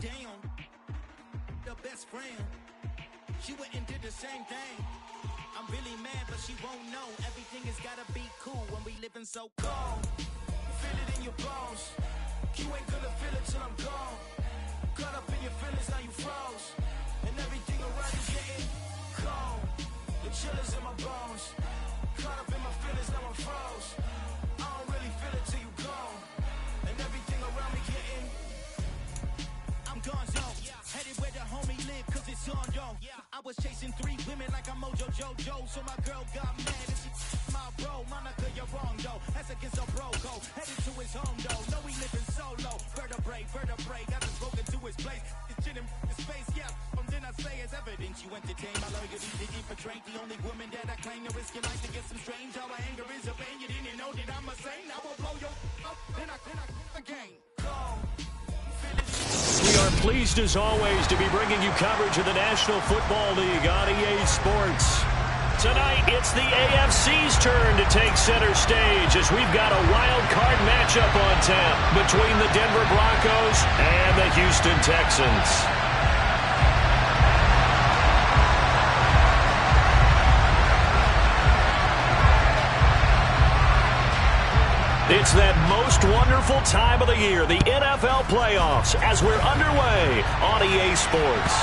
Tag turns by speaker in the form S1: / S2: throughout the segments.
S1: down. The best friend. She went and did the same thing. I'm really mad, but she won't know. Everything has gotta be cool when we living so cold. Feel it in your bones. You ain't gonna feel it till I'm gone. Caught up in your feelings, now you froze. And everything around is getting cold. The chill is in my bones. Caught up in my feelings, now I'm froze. I don't really feel it till you gone. And everything around me getting, I'm gone zone. Headed where the homie live, cause it's on, yo. I was chasing 3 women like I'm Mojo Jojo. So my girl got mad and she my bro. Monica, you're wrong, though. That's against a bro, go. Headed to his home, though. No, he living solo. Vertebrae, got us broken to his place. It's shit in his face, yeah. From then I say it's evidence you entertain my loyalty to infiltrate. The only woman that I claim to risk your life to get some strange. All my anger is a pain. You didn't know that I'm a saint. I will blow your up, then I again. Go.
S2: We are pleased, as always, to be bringing you coverage of the National Football League on EA Sports. Tonight, it's the AFC's turn to take center stage as we've got a wild card matchup on tap between the Denver Broncos and the Houston Texans. It's that most wonderful time of the year, the NFL playoffs, as we're underway on EA Sports.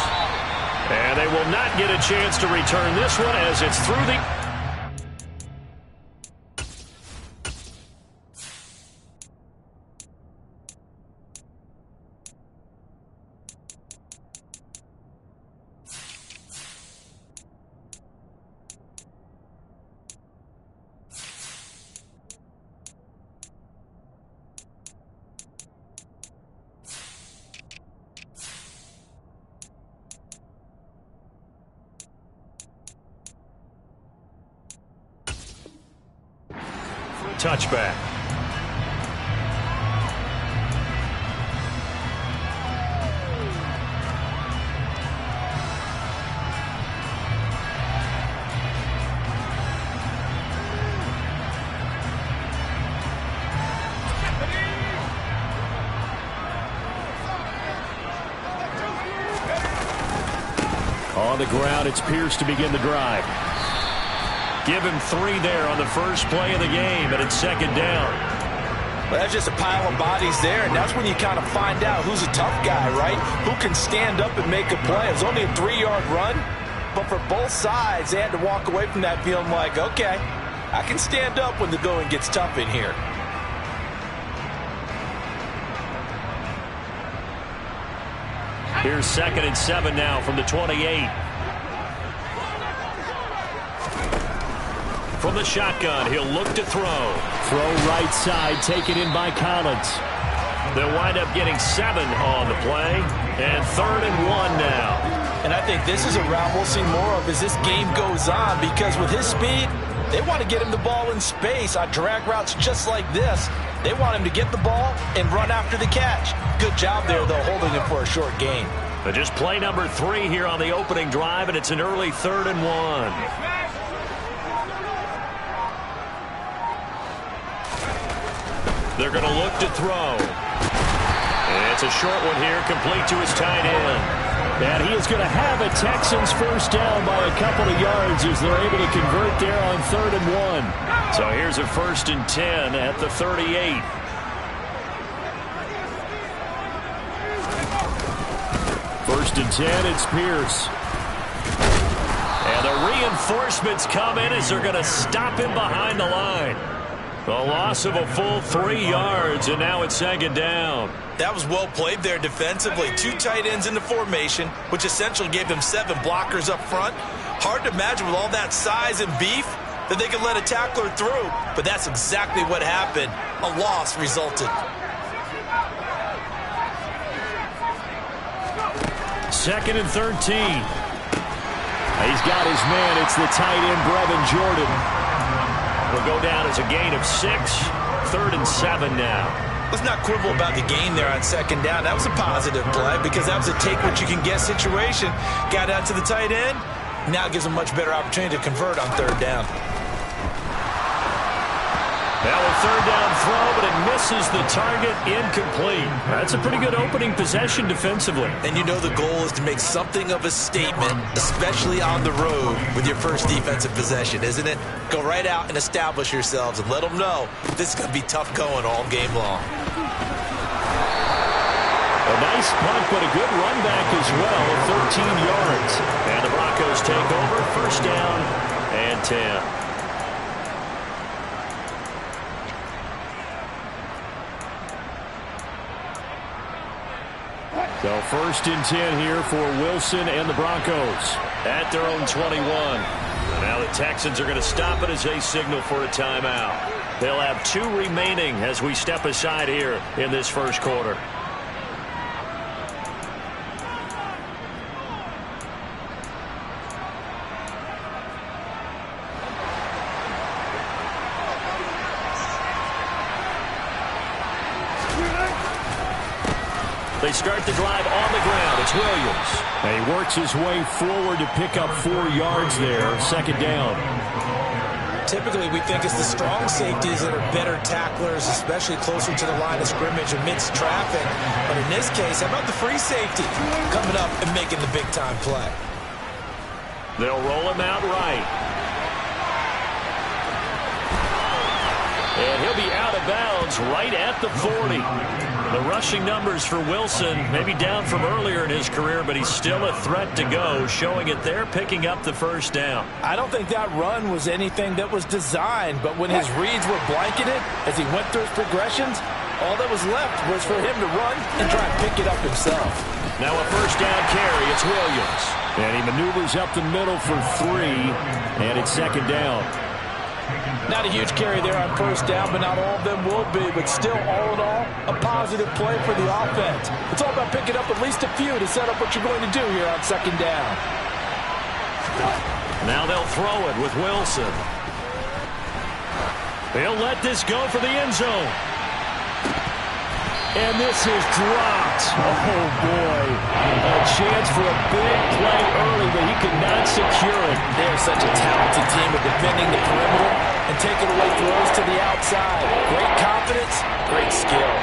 S2: And they will not get a chance to return this one as it's through the... touchback. On the ground, it's Pierce to begin the drive. Give him 3 there on the first play of the game, and it's second down.
S3: Well, that's just a pile of bodies there, and that's when you kind of find out who's a tough guy, right? Who can stand up and make a play. It was only a 3-yard run, but for both sides, they had to walk away from that feeling like, okay, I can stand up when the going gets tough in here.
S2: Here's 2nd and 7 now from the 28. From the shotgun, he'll look to throw. Throw right side, taken in by Collins. They'll wind up getting 7 on the play. And 3rd and 1 now.
S3: And I think this is a route we'll see more of as this game goes on, because with his speed, they want to get him the ball in space on drag routes just like this. They want him to get the ball and run after the catch. Good job there, though, holding him for a short gain.
S2: But just play number 3 here on the opening drive, and it's an early 3rd and 1. They're going to look to throw. And it's a short one here, complete to his tight end. And he is going to have a Texans first down by a couple of yards as they're able to convert there on 3rd and 1. So here's a 1st and 10 at the 38. First and 10, it's Pierce. And the reinforcements come in as they're going to stop him behind the line. A loss of a full 3 yards, and now it's 2nd down.
S3: That was well played there defensively. 2 tight ends in the formation, which essentially gave them 7 blockers up front. Hard to imagine with all that size and beef that they could let a tackler through, but that's exactly what happened. A loss resulted.
S2: 2nd and 13. He's got his man. It's the tight end, Brevin Jordan. Will go down as a gain of 6. 3rd and 7 now.
S3: Let's not quibble about the gain there on 2nd down. That was a positive play because that was a take-what-you-can-get situation. Got out to the tight end. Now gives a much better opportunity to convert on 3rd down.
S2: Now a third down throw, but it misses the target, incomplete. That's a pretty good opening possession defensively.
S3: And you know the goal is to make something of a statement, especially on the road with your first defensive possession, isn't it? Go right out and establish yourselves and let them know this is going to be tough going all game long.
S2: A nice punt, but a good run back as well, 13 yards. And the Broncos take over, first down and 10. So first and 10 here for Wilson and the Broncos at their own 21. Now the Texans are going to stop it as they signal for a timeout. They'll have 2 remaining as we step aside here in this first quarter. They start the drive on the ground. It's Williams. And he works his way forward to pick up 4 yards there. Second down.
S3: Typically, we think it's the strong safeties that are better tacklers, especially closer to the line of scrimmage amidst traffic. But in this case, how about the free safety coming up and making the big-time play?
S2: They'll roll him out right. And he'll be out of bounds right at the 40. The rushing numbers for Wilson, maybe down from earlier in his career, but he's still a threat to go, showing it there, picking up the first down.
S3: I don't think that run was anything that was designed, but when his reads were blanketed as he went through his progressions, all that was left was for him to run and try and pick it up himself.
S2: Now a first down carry, it's Williams. And he maneuvers up the middle for 3, and it's second down.
S3: Not a huge carry there on first down, but not all of them will be. But still, all in all, a positive play for the offense. It's all about picking up at least a few to set up what you're going to do here on second down.
S2: Now they'll throw it with Wilson. They'll let this go for the end zone. And this is dropped. Oh, boy. A chance for a big play early, but he could not secure it.
S3: They're such a talented team of defending the perimeter and taking away throws to the outside. Great confidence, great skill.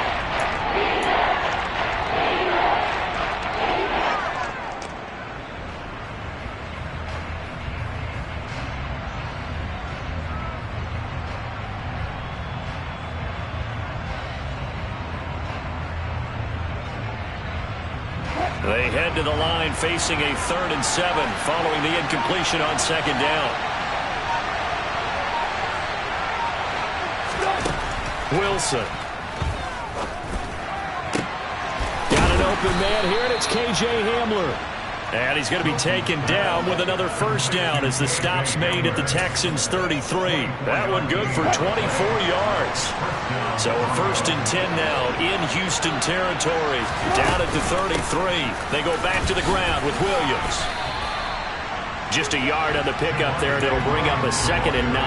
S2: They head to the line facing a 3rd and 7 following the incompletion on second down. Wilson. Got an open man here, and it's K.J. Hamler. And he's going to be taken down with another first down as the stop's made at the Texans' 33. That one good for 24 yards. So a first and 10 now in Houston territory. Down at the 33. They go back to the ground with Williams. Just a yard on the pickup there, and it'll bring up a 2nd and 9.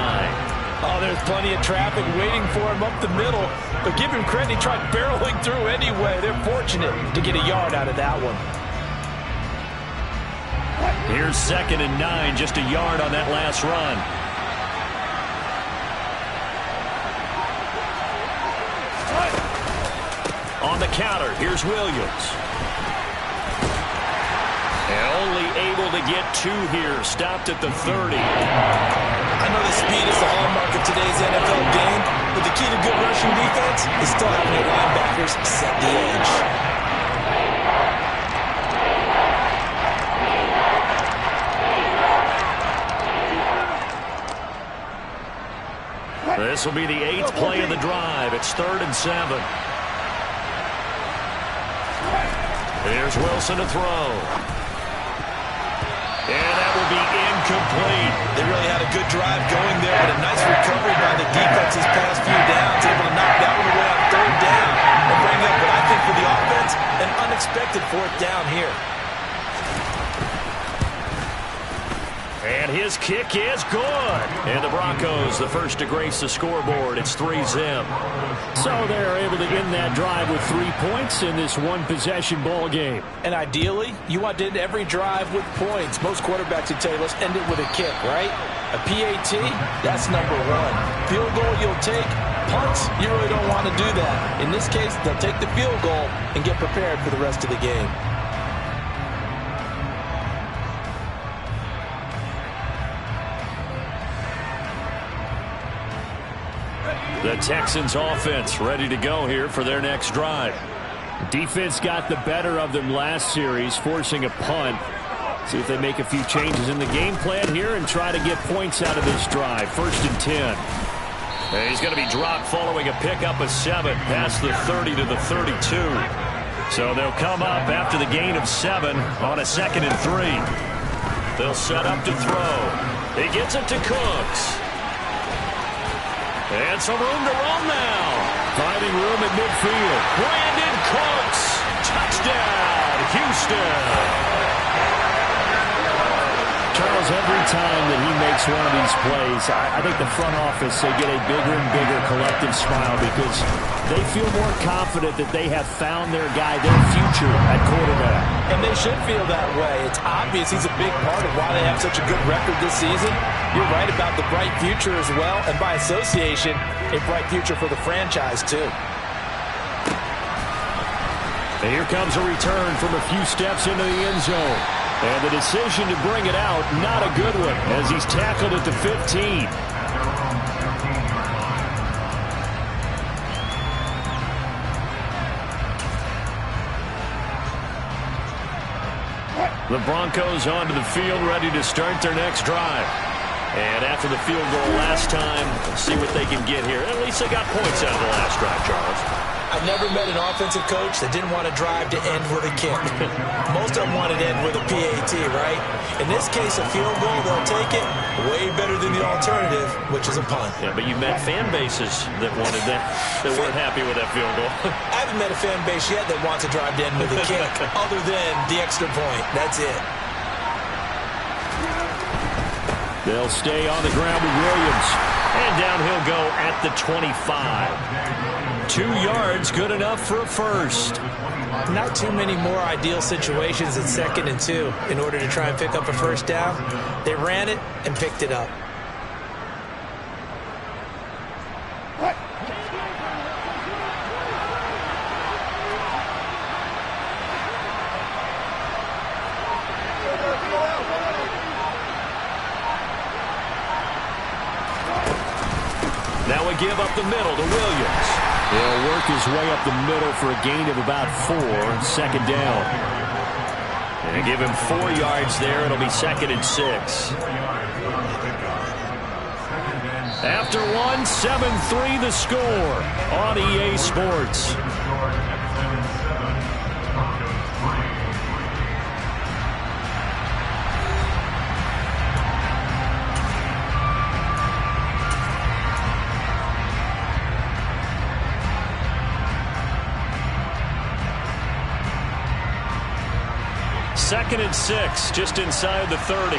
S3: Oh, there's plenty of traffic waiting for him up the middle. But give him credit, he tried barreling through anyway. They're fortunate to get a yard out of that one.
S2: Here's 2nd and 9, just a yard on that last run. On the counter, here's Williams. And only able to get 2 here, stopped at the 30.
S3: I know the speed is the hallmark of today's NFL game, but the key to good rushing defense is still having your linebackers set the edge.
S2: This will be the 8th play of the drive. It's 3rd and 7. Here's Wilson to throw. And that will be incomplete.
S3: They really had a good drive going there, but a nice recovery by the defense his past few downs, able to knock that one away on 3rd down and bring up what I think for the offense, an unexpected 4th down here.
S2: And his kick is good. And the Broncos, the first to grace the scoreboard. It's 3-zip. So they're able to end that drive with 3 points in this one-possession ball game.
S3: And ideally, you want to end every drive with points. Most quarterbacks would tell you, let's end it with a kick, right? A PAT, that's number one. Field goal you'll take. Punts, you really don't want to do that. In this case, they'll take the field goal and get prepared for the rest of the game.
S2: The Texans offense ready to go here for their next drive. Defense got the better of them last series, forcing a punt. See if they make a few changes in the game plan here and try to get points out of this drive. 1st and 10. And he's going to be dropped following a pickup of 7 past the 30 to the 32. So they'll come up after the gain of 7 on a 2nd and 3. They'll set up to throw. He gets it to Cooks. And some room to run now. Finding room at midfield. Brandon Cooks. Touchdown, Houston. Charles, every time that he makes one of these plays, I think the front office, they get a bigger and bigger collective smile because they feel more confident that they have found their guy, their future at quarterback.
S3: And they should feel that way. It's obvious he's a big part of why they have such a good record this season. You're right about the bright future as well, and by association, a bright future for the franchise too.
S2: And here comes a return from a few steps into the end zone. And the decision to bring it out, not a good one, as he's tackled at the 15. The Broncos onto the field, ready to start their next drive. And after the field goal last time, let's see what they can get here. At least they got points out of the last drive, Charles.
S3: I've never met an offensive coach that didn't want to drive to end with a kick. Most of them wanted to end with a PAT, right? In this case, a field goal, they'll take it. Way better than the alternative, which is a punt.
S2: Yeah, but you met fan bases that wanted that, that weren't happy with that field goal.
S3: I haven't met a fan base yet that wants to drive to end with a kick, other than the extra point. That's it.
S2: They'll stay on the ground with Williams. And down he'll go at the 25. 2 yards, good enough for a first.
S3: Not too many more ideal situations at 2nd and 2 in order to try and pick up a first down. They ran it and picked it up.
S2: Now we give up the middle to Williams. He'll work his way up the middle for a gain of about 4, 2nd down. And give him 4 yards there. It'll be 2nd and 6. After 1, 7-3 the score on EA Sports. Second and 6, just inside the 30.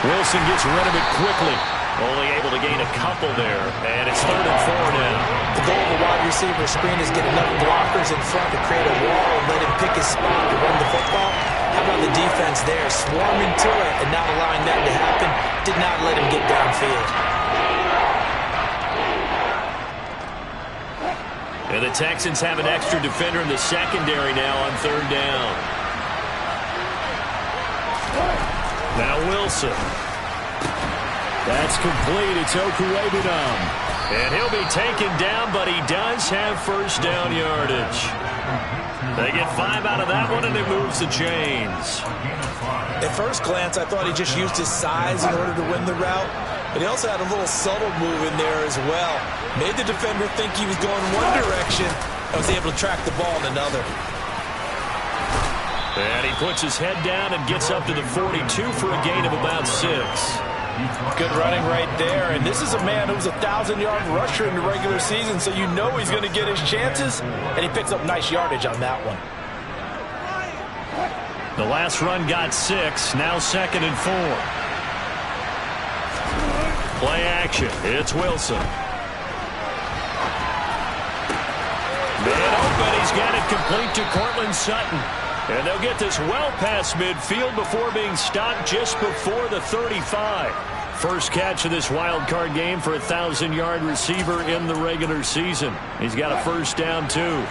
S2: Wilson gets rid of it quickly. Only able to gain a couple there. And it's 3rd and 4 now.
S3: The goal of a wide receiver screen is get enough blockers in front to create a wall and let him pick his spot to run the football. How about the defense there? Swarming to it and not allowing that to happen. Did not let him get downfield.
S2: And the Texans have an extra defender in the secondary now on 3rd down. Now Wilson. That's complete. It's Okuwebunam. And he'll be taken down, but he does have first down yardage. They get 5 out of that one, and it moves the chains.
S3: At first glance, I thought he just used his size in order to win the route. But he also had a little subtle move in there as well. Made the defender think he was going one direction and was able to track the ball in another.
S2: And he puts his head down and gets up to the 42 for a gain of about 6.
S3: Good running right there. And this is a man who was a 1,000-yard rusher in the regular season, so you know he's going to get his chances. And he picks up nice yardage on that one.
S2: The last run got 6. Now 2nd and 4. Play action. It's Wilson. Man and he's got it complete to Cortland Sutton. And they'll get this well past midfield before being stopped just before the 35. First catch of this wild card game for a 1,000-yard receiver in the regular season. He's got a first down, too.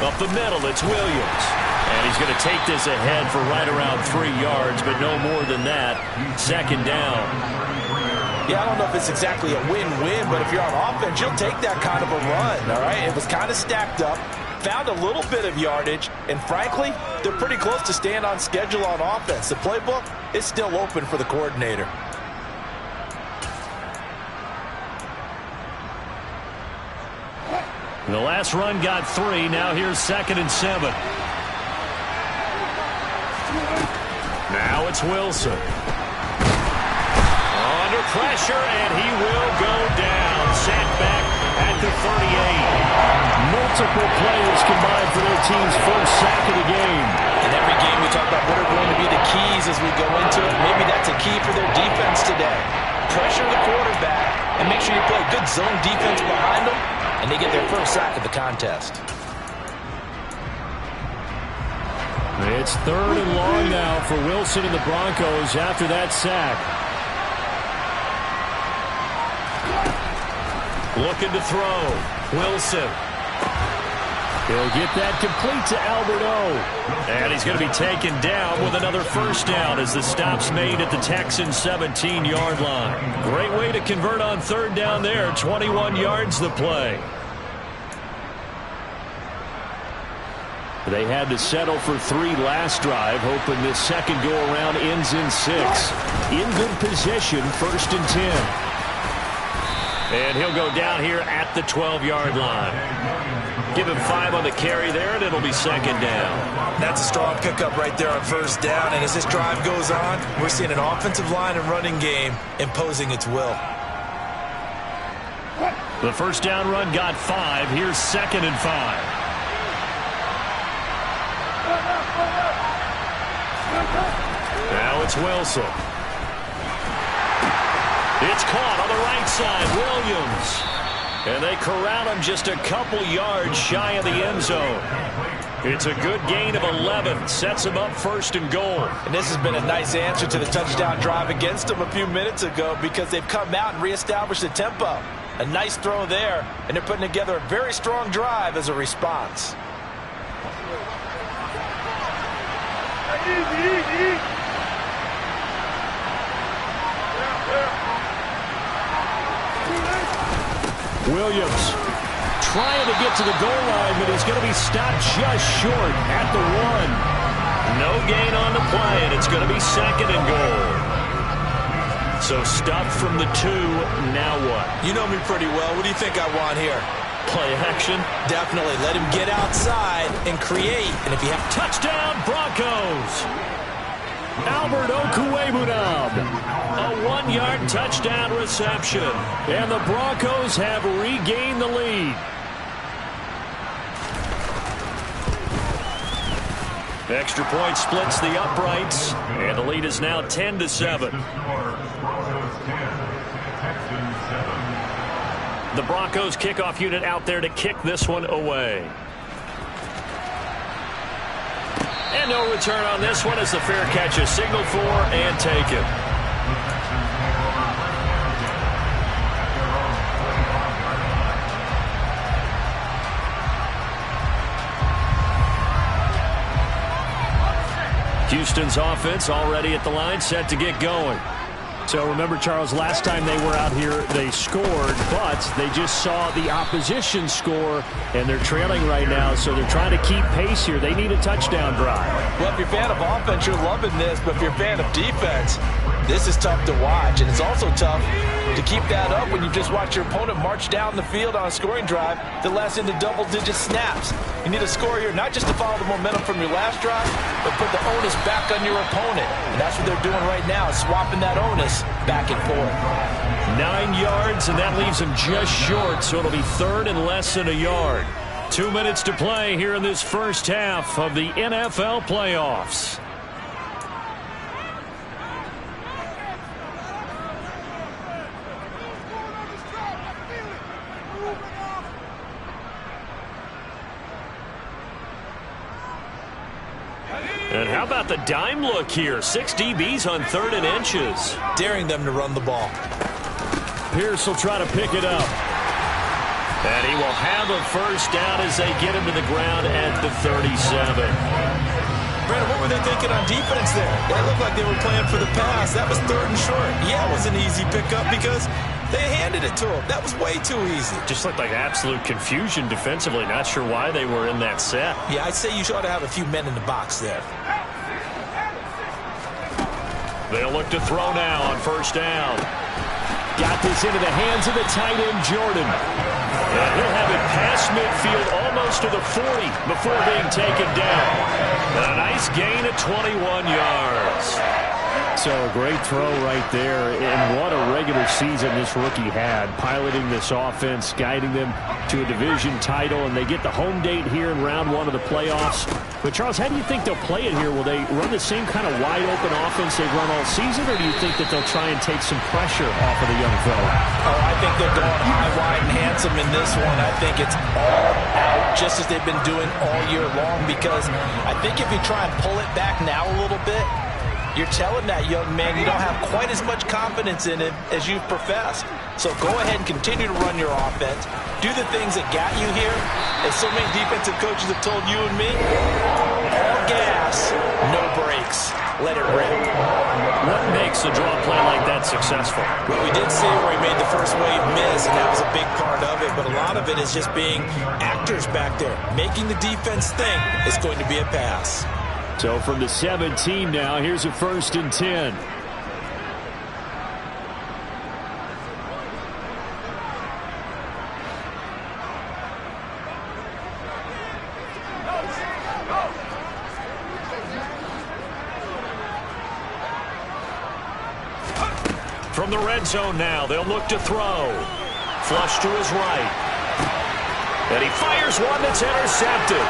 S2: Up the middle, it's Williams. And he's going to take this ahead for right around 3 yards, but no more than that. Second down.
S3: Yeah, I don't know if it's exactly a win-win, but if you're on offense, you'll take that kind of a run, all right? It was kind of stacked up, found a little bit of yardage, and frankly, they're pretty close to staying on schedule on offense. The playbook is still open for the coordinator.
S2: The last run got 3. Now here's 2nd and 7. Now it's Wilson. Under pressure, and he will go down. Sat back at the 38. Multiple players combined for their team's first sack of the game.
S3: In every game we talk about what are going to be the keys as we go into it. Maybe that's a key for their defense today. Pressure the quarterback and make sure you play good zone defense behind them, and they get their first sack of the contest.
S2: It's 3rd and long now for Wilson and the Broncos after that sack. Looking to throw. Wilson. He'll get that complete to Albert O. And he's going to be taken down with another first down as the stop's made at the Texans' 17-yard line. Great way to convert on 3rd down there. 21 yards the play. They had to settle for 3 last drive, hoping this second go-around ends in 6. In good position, 1st and 10. And he'll go down here at the 12-yard line. Give him 5 on the carry there, and it'll be 2nd down.
S3: That's a strong pickup right there on 1st down, and as this drive goes on, we're seeing an offensive line and running game imposing its will.
S2: The first down run got 5. Here's 2nd and 5. Now it's Wilson. It's caught on the right side. Williams. And they corral him just a couple yards shy of the end zone. It's a good gain of 11. Sets him up 1st and goal.
S3: And this has been a nice answer to the touchdown drive against them a few minutes ago because they've come out and reestablished the tempo. A nice throw there, and they're putting together a very strong drive as a response.
S2: Williams trying to get to the goal line, but he's going to be stopped just short at the 1. No gain on the play, and it's going to be 2nd and goal. So stuffed from the 2. Now what?
S3: You know me pretty well. What do you think I want here?
S2: Play action?
S3: Definitely. Let him get outside and create. And if you have
S2: touchdown, Broncos! Albert Okwuegbunam, a 1-yard touchdown reception, and the Broncos have regained the lead. Extra point splits the uprights, and the lead is now 10-7. The Broncos kickoff unit out there to kick this one away. And no return on this one as the fair catch is signaled for and taken. Houston's offense already at the line, set to get going. So remember, Charles, last time they were out here, they scored, but they just saw the opposition score, and they're trailing right now, so they're trying to keep pace here. They need a touchdown drive.
S3: Well, if you're a fan of offense, you're loving this, but if you're a fan of defense, this is tough to watch, and it's also tough to keep that up when you just watch your opponent march down the field on a scoring drive that lasts into double-digit snaps. You need a score here, not just to follow the momentum from your last drive, but put the onus back on your opponent. And that's what they're doing right now, swapping that onus back and forth.
S2: 9 yards, and that leaves them just short, so it'll be 3rd and less than a yard. 2 minutes to play here in this first half of the NFL playoffs. And how about the dime look here? 6 DBs on 3rd and inches.
S3: Daring them to run the ball.
S2: Pierce will try to pick it up. And he will have a first down as they get him to the ground at the 37.
S3: Brandon, what were they thinking on defense there? They looked like they were playing for the pass. That was 3rd and short. Yeah, it was an easy pickup because they handed it to him. That was way too easy.
S2: Just looked like absolute confusion defensively. Not sure why they were in that set.
S3: Yeah, I'd say you ought to have a few men in the box there.
S2: They'll look to throw now on 1st down. Got this into the hands of the tight end, Jordan. And he'll have it past midfield almost to the 40 before being taken down. And a nice gain of 21 yards. So a great throw right there, and what a regular season this rookie had, piloting this offense, guiding them to a division title, and they get the home date here in round 1 of the playoffs. But, Charles, how do you think they'll play it here? Will they run the same kind of wide-open offense they've run all season, or do you think that they'll try and take some pressure off of the young fella?
S3: Oh, I think they're going high, wide, and handsome in this one. I think it's all out, just as they've been doing all year long, because I think if you try and pull it back now a little bit, you're telling that young man you don't have quite as much confidence in him as you've professed. So go ahead and continue to run your offense. Do the things that got you here. As so many defensive coaches have told you and me, all gas, no brakes. Let it rip.
S2: What makes a draw play like that successful?
S3: Well, we did see where he made the first wave miss, and that was a big part of it. But a lot of it is just being actors back there. Making the defense think it's going to be a pass.
S2: So from the 17 now, here's a 1st and 10. From the red zone now, they'll look to throw. Flush to his right. And he fires one that's intercepted.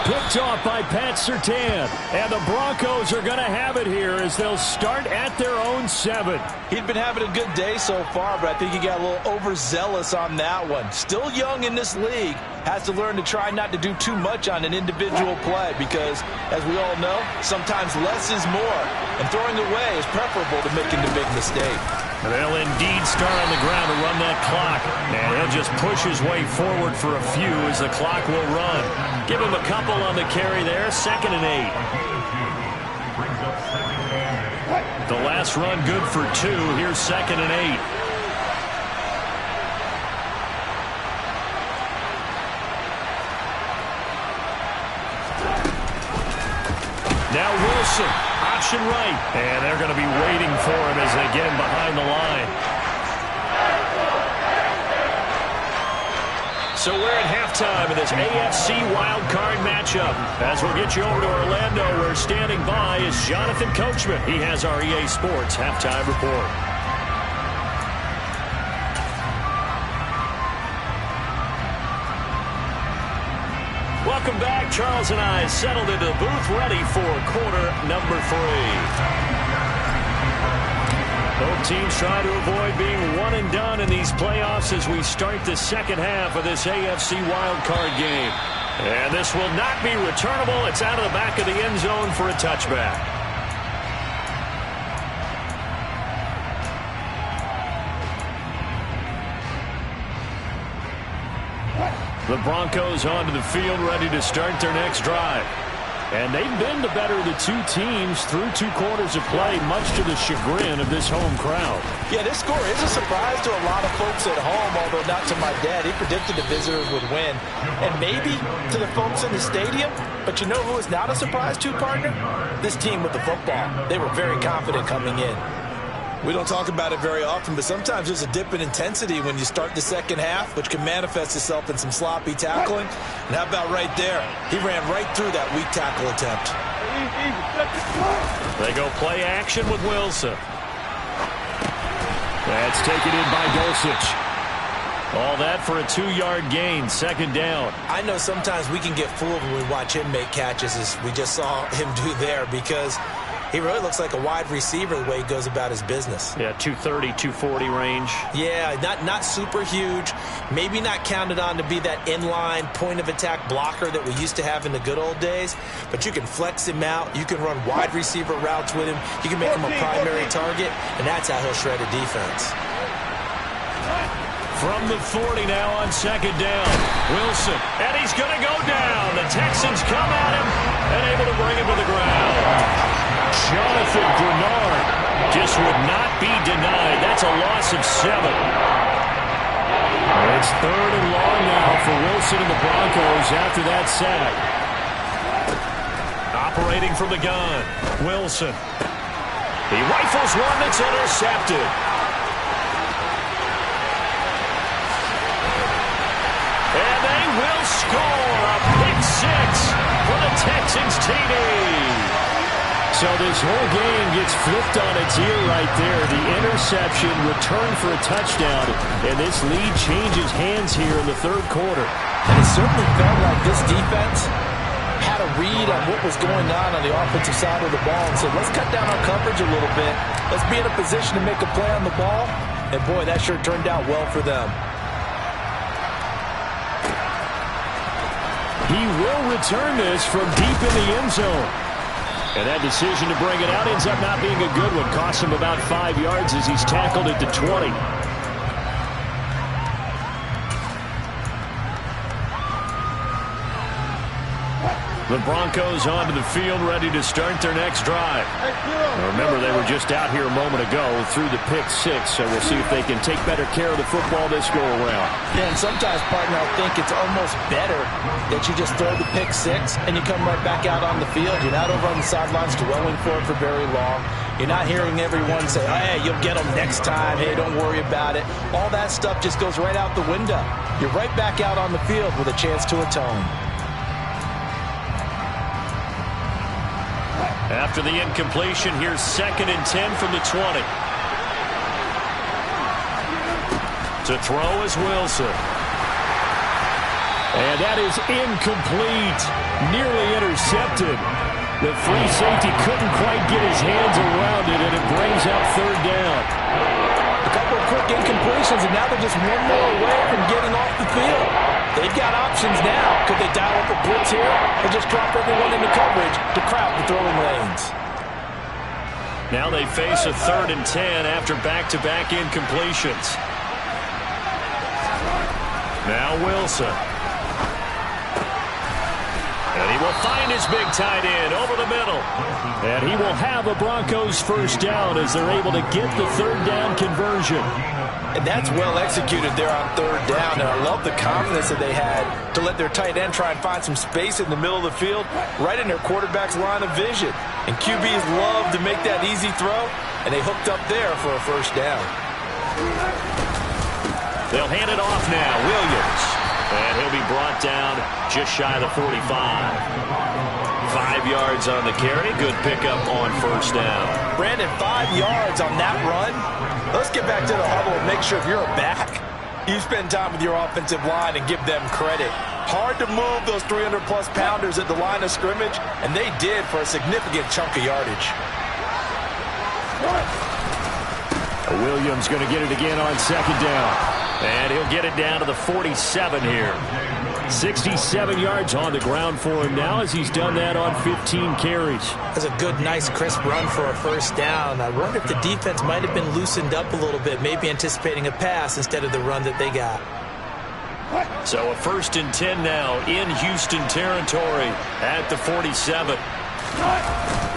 S2: Picked off by Pat Surtain. And the Broncos are going to have it here as they'll start at their own 7.
S3: He'd been having a good day so far, but I think he got a little overzealous on that one. Still young in this league. Has to learn to try not to do too much on an individual play because, as we all know, sometimes less is more. And throwing away is preferable to making the big mistake.
S2: They'll indeed start on the ground to run that clock. And he'll just push his way forward for a few as the clock will run. Give him a couple on the carry there. 2nd and 8. The last run good for 2. Here's 2nd and 8. Now Wilson, option right. And they're going to be waiting for him as they get him behind the line. So we're at halftime of this AFC wildcard matchup. As we'll get you over to Orlando, where standing by is Jonathan Coachman. He has our EA Sports halftime report. Welcome back. Charles and I settled into the booth ready for quarter number 3. Both teams try to avoid being one and done in these playoffs as we start the second half of this AFC wildcard game. And this will not be returnable. It's out of the back of the end zone for a touchback. The Broncos onto the field, ready to start their next drive. And they've been the better of the 2 teams through 2 quarters of play, much to the chagrin of this home crowd.
S3: Yeah, this score is a surprise to a lot of folks at home, although not to my dad. He predicted the visitors would win. And maybe to the folks in the stadium. But you know who is not a surprise to, partner? This team with the football. They were very confident coming in. We don't talk about it very often, but sometimes there's a dip in intensity when you start the second half, which can manifest itself in some sloppy tackling. And how about right there? He ran right through that weak tackle attempt.
S2: They go play action with Wilson. That's taken in by Dulcich. All that for a 2-yard gain, 2nd down.
S3: I know sometimes we can get fooled when we watch him make catches, as we just saw him do there, because He really looks like a wide receiver the way he goes about his business.
S2: Yeah, 230, 240 range.
S3: Yeah, not super huge. Maybe not counted on to be that inline point-of-attack blocker that we used to have in the good old days. But you can flex him out. You can run wide receiver routes with him. You can make him a primary target, and that's how he'll shred a defense.
S2: From the 40 now on second down. Wilson, and he's going to go down. The Texans come at him and able to bring him to the ground. Jonathan Grenard just would not be denied. That's a loss of 7. It's 3rd and long now for Wilson and the Broncos after that sack. Operating from the gun, Wilson. He rifles one that's intercepted. And they will score a pick 6 for the Texans TD. So this whole game gets flipped on its ear right there. The interception, return for a touchdown, and this lead changes hands here in the third quarter.
S3: And it certainly felt like this defense had a read on what was going on the offensive side of the ball and said, let's cut down our coverage a little bit. Let's be in a position to make a play on the ball. And boy, that sure turned out well for them.
S2: He will return this from deep in the end zone. And that decision to bring it out ends up not being a good one. Costs him about 5 yards as he's tackled at the 20. The Broncos onto the field, ready to start their next drive. Now remember, they were just out here a moment ago through the pick 6, so we'll see if they can take better care of the football this go-around.
S3: Yeah, and sometimes, partner, I think it's almost better that you just throw the pick 6 and you come right back out on the field. You're not over on the sidelines dwelling for it for very long. You're not hearing everyone say, hey, you'll get them next time. Hey, don't worry about it. All that stuff just goes right out the window. You're right back out on the field with a chance to atone.
S2: After the incompletion, here's 2nd and 10 from the 20. To throw is Wilson. And that is incomplete. Nearly intercepted. The free safety couldn't quite get his hands around it, and it brings up 3rd down.
S3: A couple of quick incompletions, and now they're just one more away from getting off the field. They've got options now. Could they dial up a blitz here or just drop everyone into coverage to crowd the throwing lanes?
S2: Now they face a 3rd and 10 after back-to-back incompletions. Now Wilson. And he will find his big tight end over the middle. And he will have a Broncos first down as they're able to get the 3rd down conversion.
S3: And that's well executed there on 3rd down. And I love the confidence that they had to let their tight end try and find some space in the middle of the field, right in their quarterback's line of vision. And QBs love to make that easy throw, and they hooked up there for a first down.
S2: They'll hand it off now. Williams. And he'll be brought down just shy of the 45. 5 yards on the carry. Good pickup on first down.
S3: Brandon, 5 yards on that run. Let's get back to the huddle and make sure if you're a back, you spend time with your offensive line and give them credit. Hard to move those 300-plus pounders at the line of scrimmage, and they did for a significant chunk of yardage.
S2: Williams going to get it again on 2nd down. And he'll get it down to the 47 here. 67 yards on the ground for him now as he's done that on 15 carries.
S3: That's a good, nice, crisp run for a first down. I wonder if the defense might have been loosened up a little bit, maybe anticipating a pass instead of the run that they got.
S2: So a 1st and 10 now in Houston territory at the 47.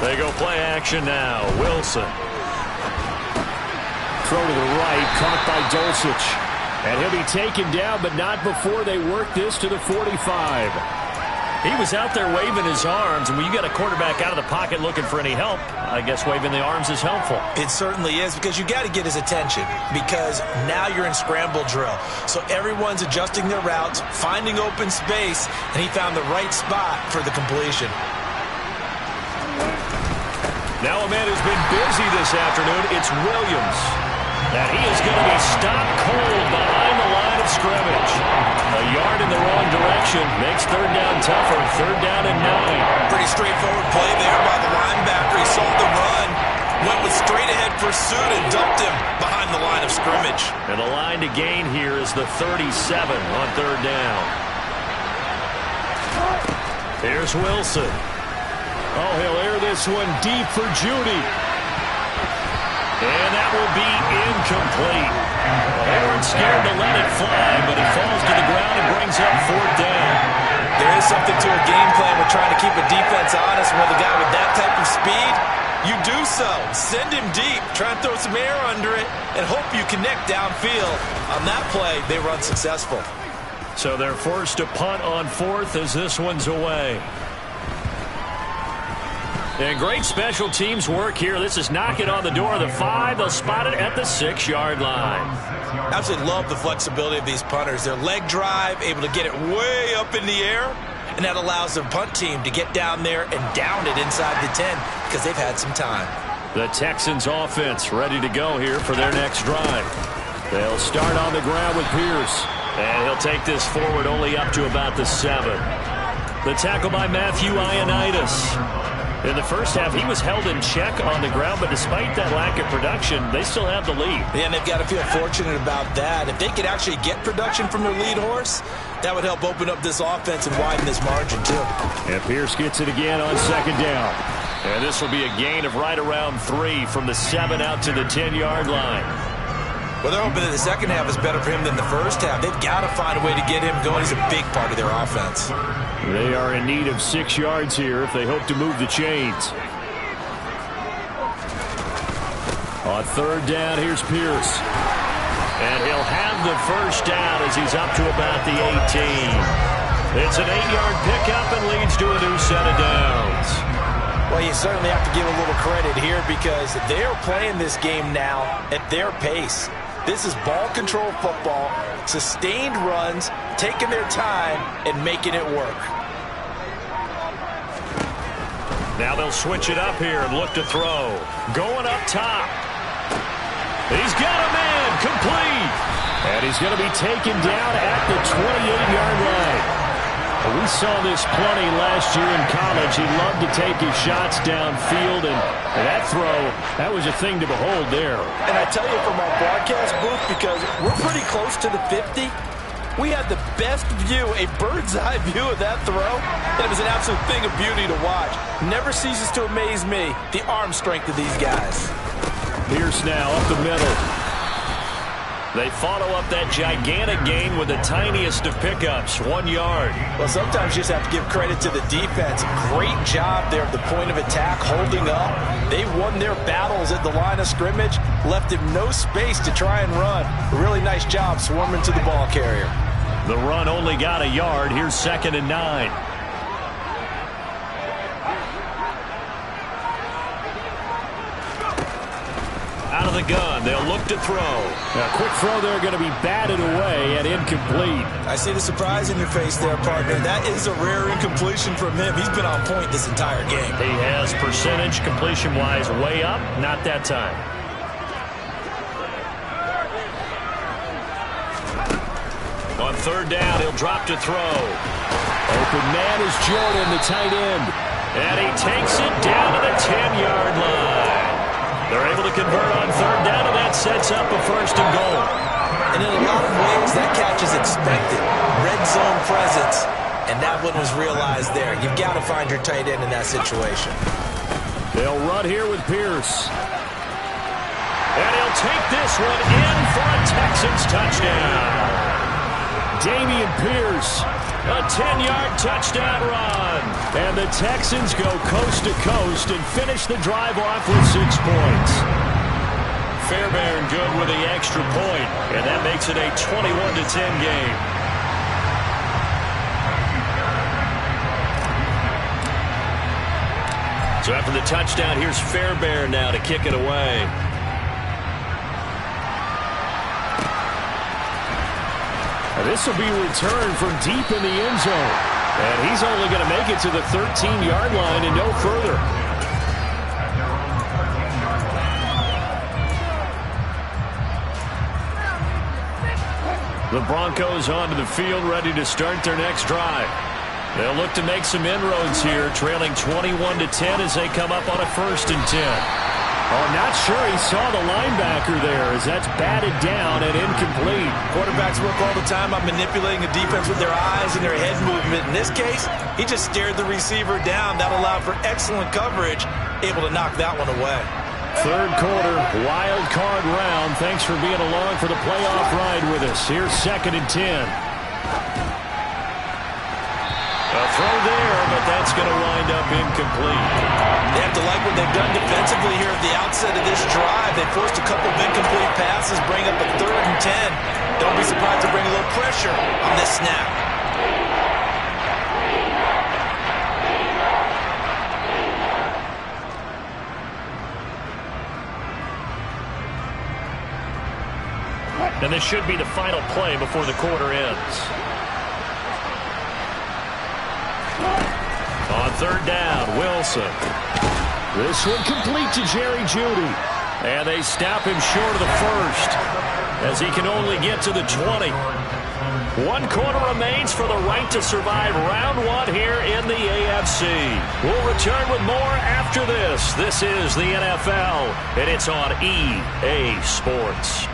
S2: They go play action now. Wilson. Throw to the right, caught by Dulcich. And he'll be taken down, but not before they work this to the 45. He was out there waving his arms, and when you got a quarterback out of the pocket looking for any help, I guess waving the arms is helpful.
S3: It certainly is, because you got to get his attention, because now you're in scramble drill. So everyone's adjusting their routes, finding open space, and he found the right spot for the completion.
S2: Now a man who's been busy this afternoon, it's Williams. And he is going to be stopped cold behind the line of scrimmage. A yard in the wrong direction makes 3rd down tougher. 3rd down and 9.
S3: Pretty straightforward play there by the linebacker. He saw the run. went with straight-ahead pursuit and dumped him behind the line of scrimmage.
S2: And the line to gain here is the 37 on third down. Here's Wilson. Oh, he'll air this one deep for Judy. And that will be incomplete. They weren't scared to let it fly, but it falls to the ground and brings up fourth down.
S3: There is something to a game plan with trying to keep a defense honest. With a guy with that type of speed, you do so. Send him deep, try and throw some air under it, and hope you connect downfield. On that play, they were unsuccessful.
S2: So they're forced to punt on fourth as this one's away. And great special teams work here. This is knocking on the door of the 5. They'll spot it at the 6-yard line.
S3: Absolutely love the flexibility of these punters. Their leg drive, able to get it way up in the air, and that allows the punt team to get down there and down it inside the 10 because they've had some time. The
S2: Texans offense ready to go here for their next drive. They'll start on the ground with Pierce. And he'll take this forward only up to about the 7. The tackle by Matthew Ioannidis. In the first half, he was held in check on the ground, but despite that lack of production, they still have the lead.
S3: Yeah, and they've got to feel fortunate about that. If they could actually get production from their lead horse, that would help open up this offense and widen this margin, too.
S2: And Pierce gets it again on second down. And this will be a gain of right around 3 from the 7 out to the 10-yard line.
S3: Well, they're hoping that the second half is better for him than the first half. They've got to find a way to get him going. He's a big part of their offense.
S2: They are in need of 6 yards here if they hope to move the chains. On third down, here's Pierce. And he'll have the first down as he's up to about the 18. It's an 8-yard pickup and leads to a new set of downs.
S3: Well, you certainly have to give a little credit here because they're playing this game now at their pace. This is ball control football, sustained runs, taking their time, and making it work.
S2: Now they'll switch it up here and look to throw. Going up top. He's got a man, complete. And he's going to be taken down at the 28-yard line. We saw this plenty last year in college. He loved to take his shots downfield, and that throw, that was a thing to behold there.
S3: And I tell you from our broadcast booth, because we're pretty close to the 50, we had the best view, a bird's-eye view of that throw, and it was an absolute thing of beauty to watch. Never ceases to amaze me, the arm strength of these guys.
S2: Pierce now up the middle. They follow up that gigantic gain with the tiniest of pickups, 1 yard.
S3: Well, sometimes you just have to give credit to the defense. Great job there at the point of attack, holding up. They won their battles at the line of scrimmage, left him no space to try and run. A really nice job swarming to the ball carrier.
S2: The run only got a yard. Here's 2nd and 9. Out of the gun, they'll look to throw. A quick throw there, going to be batted away and incomplete.
S3: I see the surprise in your face there, partner. That is a rare incompletion from him. He's been on point this entire game.
S2: He has percentage completion-wise way up, not that time. On third down, he'll drop to throw. Open man is Jordan, the tight end. And he takes it down to the 10-yard line. They're able to convert on third down, and that sets up a 1st and goal.
S3: And in a lot of ways, that catch is expected. Red zone presence, and that one was realized there. You've got to find your tight end in that situation.
S2: They'll run here with Pierce. And he'll take this one in for a Texans touchdown. Damian Pierce, a 10-yard touchdown run. And the Texans go coast to coast and finish the drive off with 6 points. Fairbairn good with the extra point, and that makes it a 21-10 game. So after the touchdown, here's Fairbairn now to kick it away. This will be returned from deep in the end zone. And he's only going to make it to the 13-yard line and no further. The Broncos onto the field, ready to start their next drive. They'll look to make some inroads here, trailing 21-10 as they come up on a 1st and 10. Oh, not sure he saw the linebacker there as that's batted down and incomplete.
S3: Quarterbacks work all the time on manipulating the defense with their eyes and their head movement. In this case, he just stared the receiver down. That allowed for excellent coverage, able to knock that one away.
S2: Third quarter, wild card round. Thanks for being along for the playoff ride with us. Here's 2nd and 10. A throw there, but that's going to wind up incomplete.
S3: They have to like what they've done defensively here at the outset of this drive. They forced a couple of incomplete passes, bring up a 3rd and 10. Don't be surprised to bring a little pressure on this snap.
S2: And this should be the final play before the quarter ends. On 3rd down, Wilson. This one complete to Jerry Jeudy. And they stop him short of the first as he can only get to the 20. 1 quarter remains for the right to survive round 1 here in the AFC. We'll return with more after this. This is the NFL, and it's on EA Sports.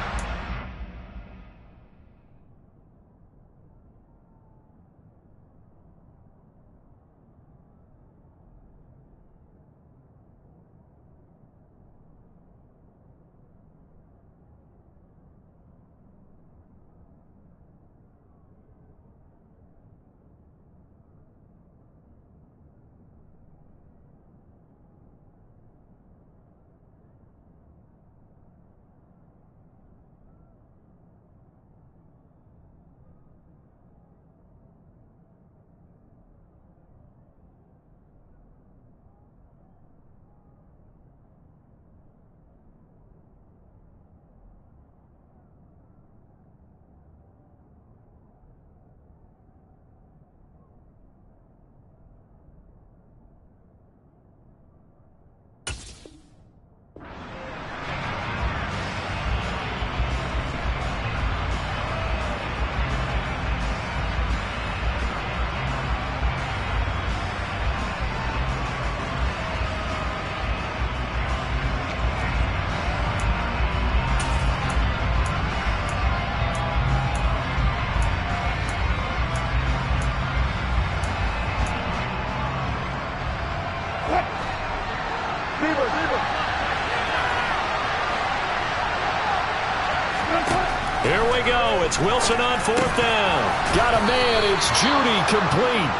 S2: Here we go. It's Wilson on 4th down. Got a man. It's Jeudy complete.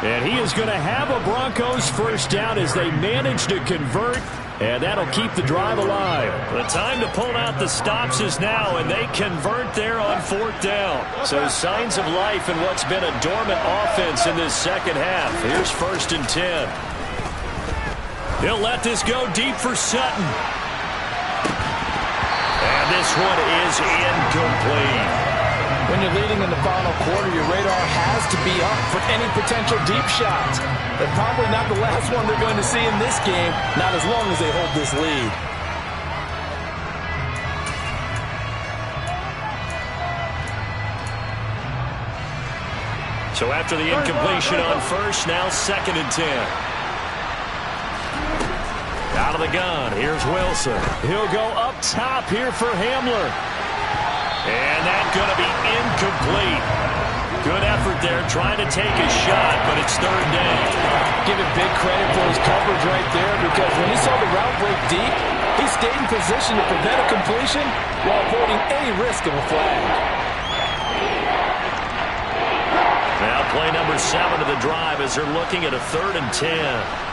S2: And he is going to have a Broncos first down as they manage to convert. And that'll keep the drive alive. The time to pull out the stops is now, and they convert there on 4th down. So signs of life in what's been a dormant offense in this second half. Here's 1st and 10. He'll let this go deep for Sutton. And this one is incomplete.
S3: When you're leading in the final quarter, your radar has to be up for any potential deep shots. They're probably not the last one they're going to see in this game, not as long as they hold this lead.
S2: So after the incompletion on 1st, now 2nd and 10. Out of the gun, here's Wilson. He'll go up top here for Hamler. And that's going to be incomplete. Good effort there, trying to take a shot, but it's 3rd down.
S3: Give him big credit for his coverage right there, because when he saw the route break deep, he stayed in position to prevent a completion while avoiding any risk of a flag.
S2: Now play number 7 of the drive as they're looking at a 3rd and 10.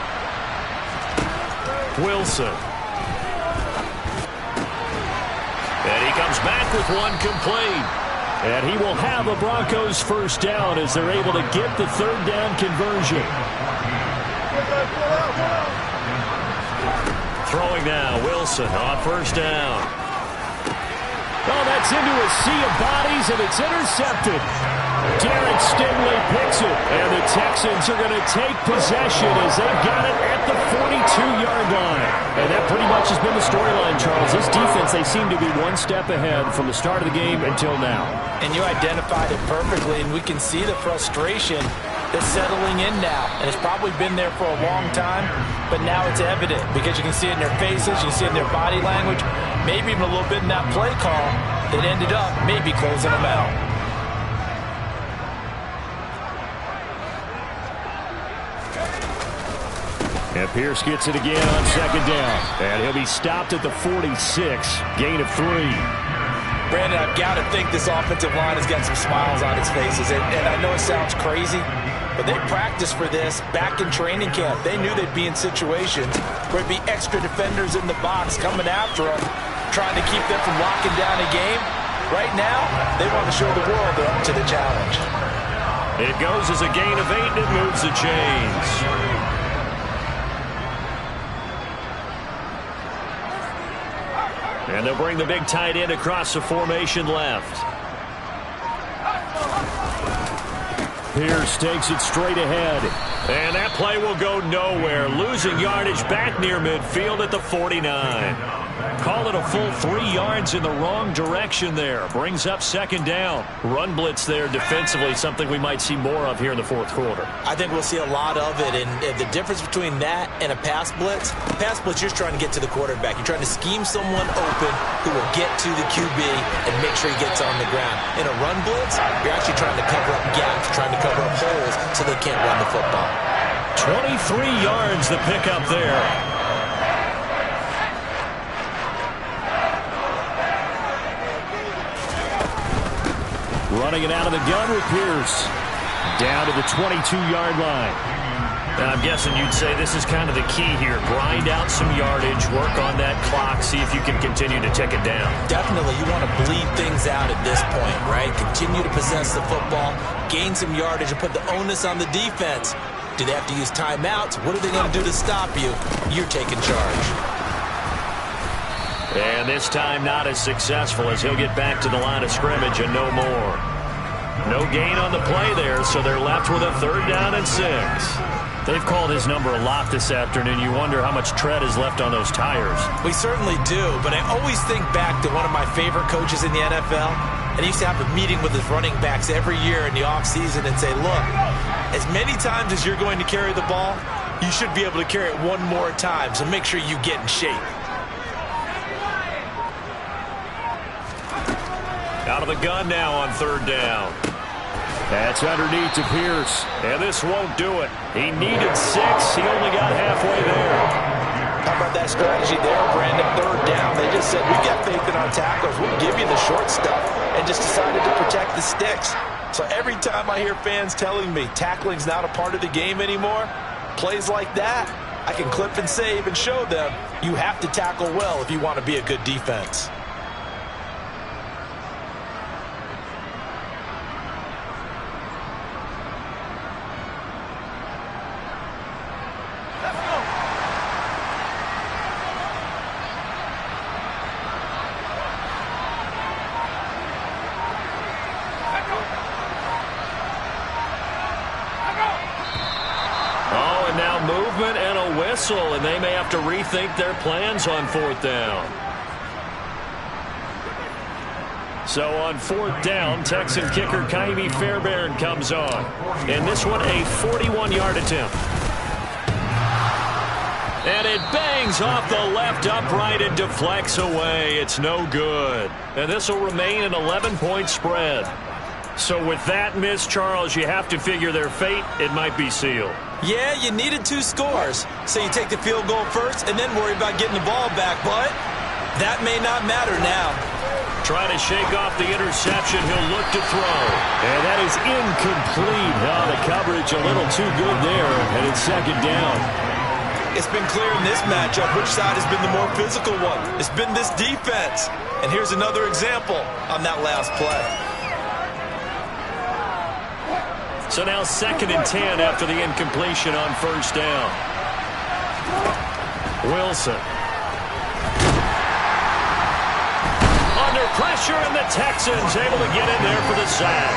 S2: Wilson. And he comes back with one complete. And he will have a Broncos first down as they're able to get the 3rd down conversion. Throwing now, Wilson on 1st down. Oh, that's into a sea of bodies, and it's intercepted. Derek Stingley picks it, and the Texans are going to take possession as they've got it at the 42-yard line. And that pretty much has been the storyline, Charles. This defense, they seem to be one step ahead from the start of the game until now.
S3: And you identified it perfectly, and we can see the frustration They're settling in now, and it's probably been there for a long time, but now it's evident because you can see it in their faces, you can see it in their body language, maybe even a little bit in that play call that ended up maybe closing them out.
S2: And Pierce gets it again on second down. And he'll be stopped at the 46. Gain of 3.
S3: Brandon, I've got to think this offensive line has got some smiles on its faces. And I know it sounds crazy, but they practiced for this back in training camp. They knew they'd be in situations where it'd be extra defenders in the box coming after them, trying to keep them from locking down a game. Right now, they want to show the world they're up to the challenge.
S2: It goes as a gain of 8, and it moves the chains. And they'll bring the big tight end across the formation left. Pierce takes it straight ahead. And that play will go nowhere. Losing yardage back near midfield at the 49. Call it a full 3 yards in the wrong direction there. Brings up second down. Run blitz there defensively, something we might see more of here in the fourth quarter.
S3: I think we'll see a lot of it, and the difference between that and a pass blitz, you're trying to get to the quarterback. You're trying to scheme someone open who will get to the QB and make sure he gets on the ground. In a run blitz, you're actually trying to cover up gaps, trying to cover up holes so they can't run the football.
S2: 23 yards the pickup there. Running it out of the gun with Pierce. Down to the 22-yard line. Now, I'm guessing you'd say this is kind of the key here. Grind out some yardage, work on that clock, see if you can continue to tick it down.
S3: Definitely, you want to bleed things out at this point, right? Continue to possess the football, gain some yardage, and put the onus on the defense. Do they have to use timeouts? What are they going to do to stop you? You're taking charge.
S2: And this time not as successful as he'll get back to the line of scrimmage and no more. No gain on the play there, so they're left with a 3rd down and 6. They've called his number a lot this afternoon. You wonder how much tread is left on those tires.
S3: We certainly do, but I always think back to one of my favorite coaches in the NFL, and he used to have a meeting with his running backs every year in the offseason and say, look, as many times as you're going to carry the ball, you should be able to carry it one more time, so make sure you get in shape.
S2: Out of the gun now on 3rd down. That's underneath to Pierce, and this won't do it. He needed 6. He only got halfway there.
S3: How about that strategy there, Brandon? 3rd down. They just said, we got faith in our tackles. We'll give you the short stuff, and just decided to protect the sticks. So every time I hear fans telling me tackling's not a part of the game anymore, plays like that, I can clip and save and show them you have to tackle well if you want to be a good defense.
S2: And they may have to rethink their plans on 4th down. So on 4th down, Texan kicker Kaimi Fairbairn comes on. And this one a 41-yard attempt. And it bangs off the left upright and deflects away. It's no good. And this will remain an 11-point spread. So with that miss, Charles, you have to figure their fate. It might be sealed.
S3: Yeah, you needed 2 scores. So you take the field goal first and then worry about getting the ball back. But that may not matter now.
S2: Trying to shake off the interception. He'll look to throw. And that is incomplete. Oh, the coverage a little too good there. And it's 2nd down.
S3: It's been clear in this matchup which side has been the more physical one. It's been this defense. And here's another example on that last play.
S2: So now 2nd and 10 after the incompletion on 1st down. Wilson. Under pressure, and the Texans able to get in there for the sack.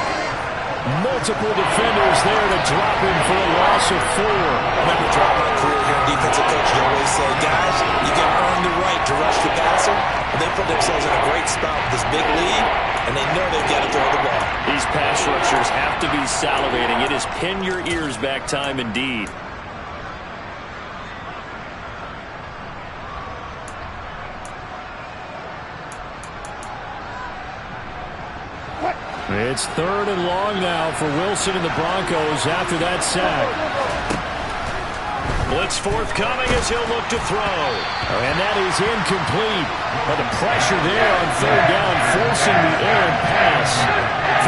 S2: Multiple defenders there to drop him for a loss of 4.
S3: Remember, throughout my career here in defensive coach, you always say, guys, you can earn the right to rush the passer. They they put themselves in a great spot with this big lead, and they know they've got to throw the ball.
S2: These pass rushers have to be salivating. It is pin your ears back time indeed. It's 3rd and long now for Wilson and the Broncos after that sack. Blitz forthcoming as he'll look to throw. And that is incomplete. But the pressure there on 3rd down, forcing the errant pass.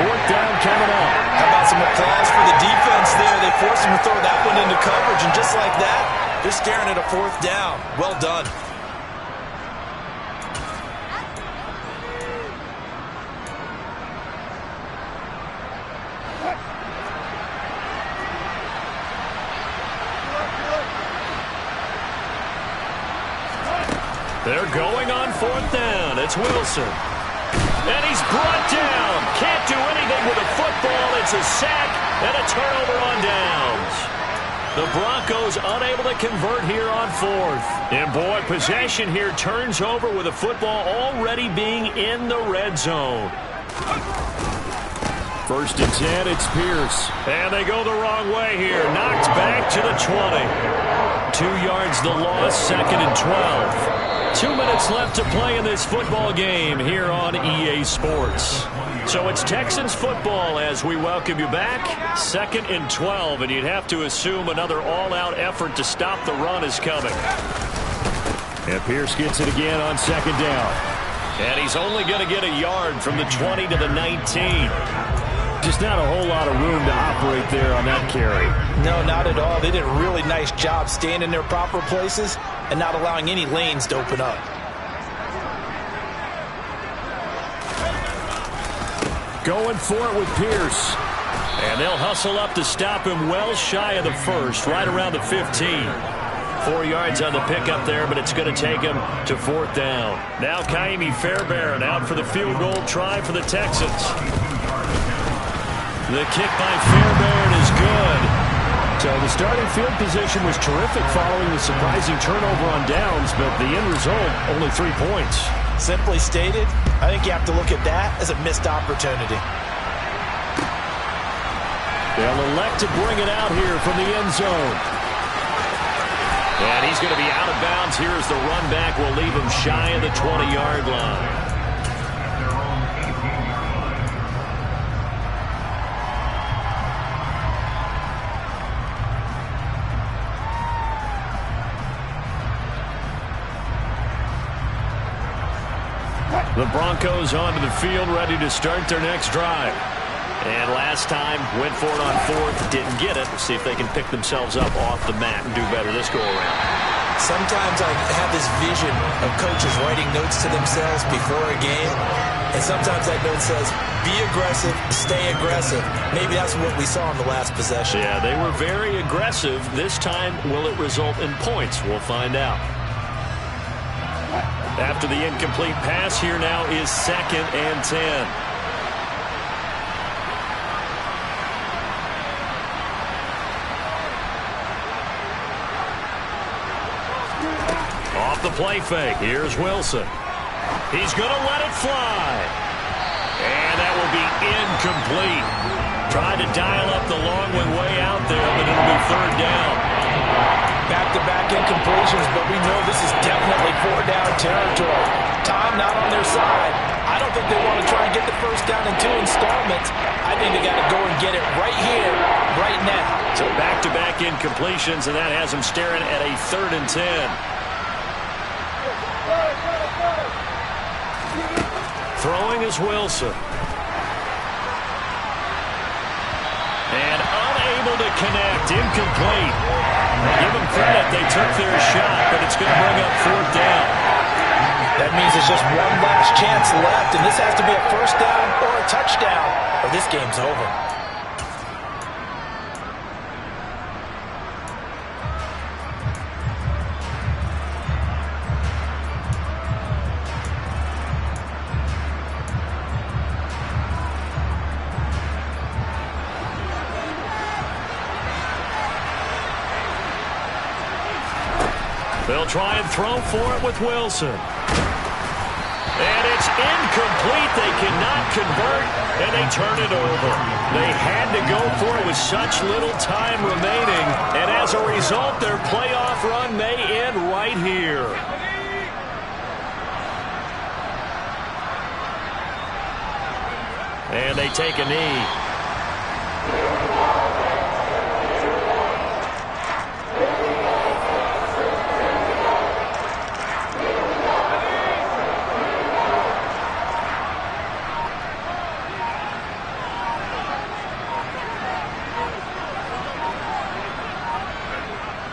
S2: 4th down coming up.
S3: How about some applause for the defense there? They forced him to throw that one into coverage, and just like that, they're staring at a 4th down. Well done.
S2: They're going on 4th down. It's Wilson. And he's brought down. Can't do anything with a football. It's a sack and a turnover on downs. The Broncos unable to convert here on 4th. And boy, possession here turns over with a football already being in the red zone. 1st and 10, it's Pierce. And they go the wrong way here. Knocked back to the 20. 2 yards the loss, 2nd and 12. 2 minutes left to play in this football game here on EA Sports. So it's Texans football as we welcome you back. 2nd and 12, and you'd have to assume another all-out effort to stop the run is coming. And Pierce gets it again on 2nd down. And he's only going to get a yard from the 20 to the 19. Just not a whole lot of room to operate there on that carry.
S3: No, not at all. They did a really nice job staying in their proper places and not allowing any lanes to open up.
S2: Going for it with Pierce. And they'll hustle up to stop him well shy of the 1st, right around the 15. 4 yards on the pickup there, but it's going to take him to 4th down. Now Kaimi Fairbairn out for the field goal try for the Texans. The kick by Fairbairn is good. So the starting field position was terrific following the surprising turnover on downs, but the end result, only 3 points.
S3: Simply stated, I think you have to look at that as a missed opportunity.
S2: They'll elect to bring it out here from the end zone. And he's going to be out of bounds here as the run back will leave him shy of the 20-yard line. The Broncos onto the field, ready to start their next drive. And last time, went for it on 4th, didn't get it. See if they can pick themselves up off the mat and do better this go-around.
S3: Sometimes I have this vision of coaches writing notes to themselves before a game, and sometimes that note says, be aggressive, stay aggressive. Maybe that's what we saw in the last possession.
S2: Yeah, they were very aggressive. This time, will it result in points? We'll find out. After the incomplete pass, here now is 2nd and 10. Off the play fake, here's Wilson. He's going to let it fly. And that will be incomplete. Tried to dial up the long one way out there, but it'll be 3rd down.
S3: Back-to-back incompletions, but we know this is definitely 4-down territory. Time not on their side. I don't think they want to try and get the 1st down in 2 installments. I think they got to go and get it right here, right now.
S2: So back-to-back incompletions, and that has them staring at a 3rd and 10. Throwing is Wilson. And unable to connect, incomplete. Give them credit, they took their shot, but it's going to bring up 4th down.
S3: That means there's just one last chance left, and this has to be a 1st down or a touchdown, or this game's over.
S2: They'll try and throw for it with Wilson. And it's incomplete. They cannot convert, and they turn it over. They had to go for it with such little time remaining, and as a result, their playoff run may end right here. And they take a knee.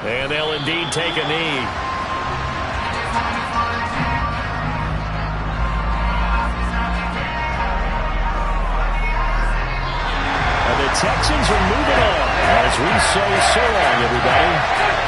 S2: And they'll indeed take a knee. And the Texans are moving on as we say so long, everybody.